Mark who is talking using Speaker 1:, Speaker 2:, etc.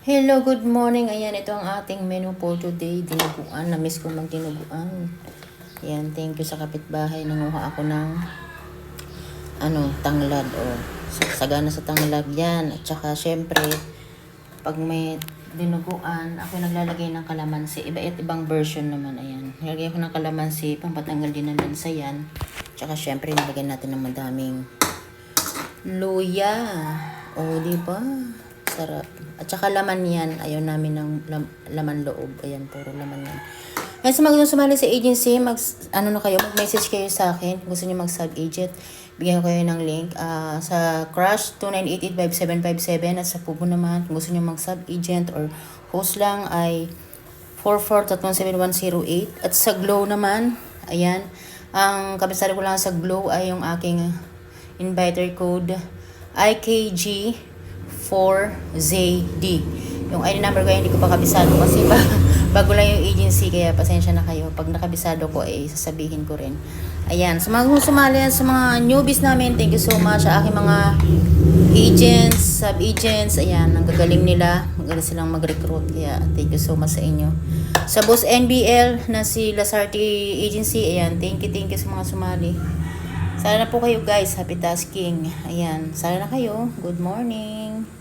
Speaker 1: Hello, good morning. Ayan, ito ang ating menu for today. Dinuguan. Na-miss ko magdinuguan. Ayan, thank you sa kapitbahay. Nanguha ako ng tanglad. Sagana sa tanglad yan. At saka, syempre, pag may dinuguan, ako naglalagay ng kalamansi. Ibang version naman. Ayan. Nilagay ko ng kalamansi. Pampatanggal din ng lansa yan. At saka, syempre, nilagay natin ng madaming luya. Diba? Sarap. At saka laman yan. Ayaw namin ng laman loob. Ayan, puro laman yan. Kaya sa mga sumali sa agency, mag-message kayo sa akin. Kung gusto nyo mag-sub-agent, bigyan ko kayo ng link. Sa Crush, 298-857-557. At sa Pubo naman, kung gusto nyo mag-sub-agent or host lang, ay 44-37108. At sa Glow naman, ayan, ang kabisado ko lang sa Glow ay yung aking inviter code IKG 4ZD. Yung ID number ko hindi ko pa kabisado kasi bago lang yung agency, kaya pasensya na kayo. Pag nakabisado ko sasabihin ko rin. Ayan, sa mga sumali sa mga newbies namin, thank you so much sa aking mga agents, sub-agents. Ayan, ang gagaling nila. Magaling silang mag-recruit. Kaya thank you so much sa inyo. Sa Boss NBL na si Lasarte Agency, ayan, thank you sa mga sumali. Sana na po kayo guys, happy tasking. Ayan, sana na kayo. Good morning.